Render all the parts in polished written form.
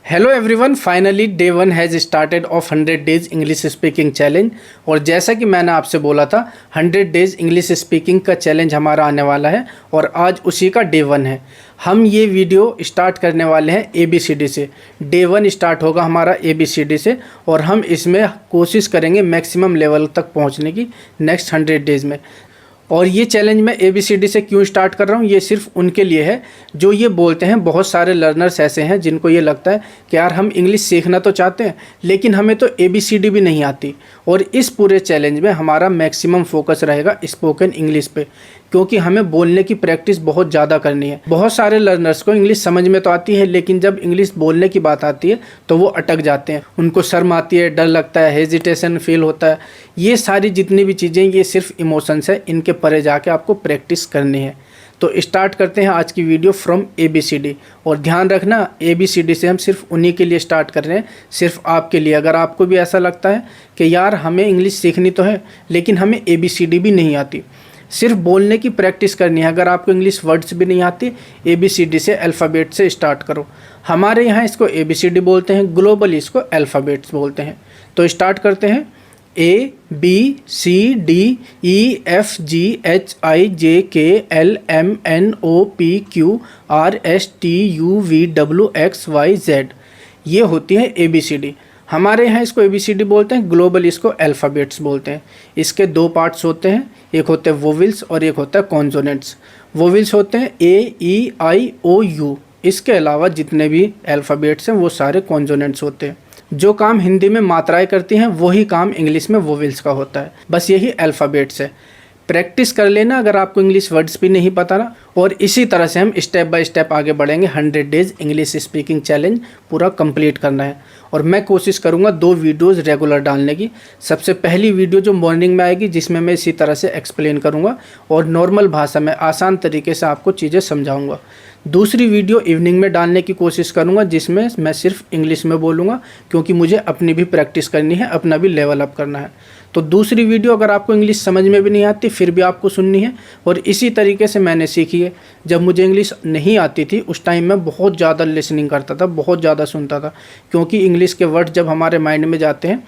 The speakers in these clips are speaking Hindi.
Hello everyone, finally day 1 has started off 100 days English speaking challenge. और जैसा कि मैंने आपसे बोला था 100 डेज़ इंग्लिश स्पीकिंग का चैलेंज हमारा आने वाला है और आज उसी का डे 1 है। हम ये वीडियो स्टार्ट करने वाले हैं ABCD से। डे 1 स्टार्ट होगा हमारा ABCD से और हम इसमें कोशिश करेंगे मैक्सिमम लेवल तक पहुँचने की नेक्स्ट 100 डेज़ में। और ये चैलेंज मैं ABCD से क्यों स्टार्ट कर रहा हूँ, ये सिर्फ उनके लिए है जो ये बोलते हैं। बहुत सारे लर्नर्स ऐसे हैं जिनको ये लगता है कि यार हम इंग्लिश सीखना तो चाहते हैं लेकिन हमें तो ABCD भी नहीं आती। और इस पूरे चैलेंज में हमारा मैक्सिमम फोकस रहेगा स्पोकन इंग्लिश पे, क्योंकि हमें बोलने की प्रैक्टिस बहुत ज़्यादा करनी है। बहुत सारे लर्नर्स को इंग्लिश समझ में तो आती है लेकिन जब इंग्लिश बोलने की बात आती है तो वो अटक जाते हैं, उनको शर्म आती है, डर लगता है, हेजिटेशन फील होता है। ये सारी जितनी भी चीज़ें ये सिर्फ इमोशंस है, इनके परे जाके आपको प्रैक्टिस करनी है। तो स्टार्ट करते हैं आज की वीडियो फ्रॉम ABCD। और ध्यान रखना ABCD से हम सिर्फ उन्हीं के लिए स्टार्ट कर रहे हैं, सिर्फ आपके लिए। अगर आपको भी ऐसा लगता है कि यार हमें इंग्लिश सीखनी तो है लेकिन हमें ABCD भी नहीं आती, सिर्फ बोलने की प्रैक्टिस करनी है, अगर आपको इंग्लिश वर्ड्स भी नहीं आती, ABCD से अल्फ़ाबेट से स्टार्ट करो। हमारे यहाँ इसको ABCD बोलते हैं, ग्लोबली इसको अल्फ़ाबेट्स बोलते हैं। तो स्टार्ट करते हैं। ABCDEFGHIJKLMNOPQRSTUVWXYZ, ये होती है ABCD। हमारे यहाँ इसको ABCD बोलते हैं, ग्लोबली इसको अल्फ़ाबेट्स बोलते हैं। इसके दो पार्ट्स होते हैं, एक होते हैं वोवेल्स और एक होता है कॉन्सोनेंट्स। वोवेल्स होते हैं A, E, I, O, U। इसके अलावा जितने भी अल्फ़ाबेट्स हैं वो सारे कॉन्सोनेंट्स होते हैं। जो काम हिंदी में मात्राएं करती हैं वही काम इंग्लिश में वोवेल्स का होता है, बस यही अल्फ़ाबेट्स है। प्रैक्टिस कर लेना अगर आपको इंग्लिश वर्ड्स भी नहीं पता ना। और इसी तरह से हम स्टेप बाय स्टेप आगे बढ़ेंगे। 100 डेज़ इंग्लिश स्पीकिंग चैलेंज पूरा कंप्लीट करना है और मैं कोशिश करूंगा 2 वीडियोस रेगुलर डालने की। सबसे पहली वीडियो जो मॉर्निंग में आएगी जिसमें मैं इसी तरह से एक्सप्लेन करूंगा और नॉर्मल भाषा में आसान तरीके से आपको चीज़ें समझाऊंगा। दूसरी वीडियो इवनिंग में डालने की कोशिश करूंगा जिसमें मैं सिर्फ इंग्लिश में बोलूँगा, क्योंकि मुझे अपनी भी प्रैक्टिस करनी है, अपना भी लेवल अप करना है। तो दूसरी वीडियो अगर आपको इंग्लिश समझ में भी नहीं आती फिर भी आपको सुननी है। और इसी तरीके से मैंने सीखी है। जब मुझे इंग्लिश नहीं आती थी उस टाइम मैं बहुत ज़्यादा लिसनिंग करता था, बहुत ज़्यादा सुनता था, क्योंकि इंग्लिश के वर्ड जब हमारे माइंड में जाते हैं,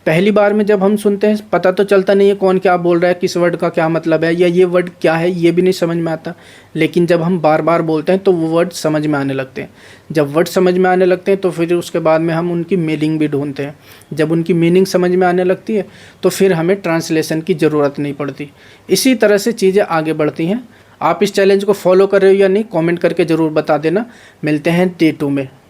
पहली बार में जब हम सुनते हैं पता तो चलता नहीं है कौन क्या बोल रहा है, किस वर्ड का क्या मतलब है, या ये वर्ड क्या है ये भी नहीं समझ में आता। लेकिन जब हम बार बार बोलते हैं तो वो वर्ड समझ में आने लगते हैं। जब वर्ड समझ में आने लगते हैं तो फिर उसके बाद में हम उनकी मीनिंग भी ढूंढते हैं। जब उनकी मीनिंग समझ में आने लगती है तो फिर हमें ट्रांसलेशन की ज़रूरत नहीं पड़ती। इसी तरह से चीज़ें आगे बढ़ती हैं। आप इस चैलेंज को फॉलो कर रहे हो या नहीं, कमेंट करके ज़रूर बता देना। मिलते हैं डे 2 में।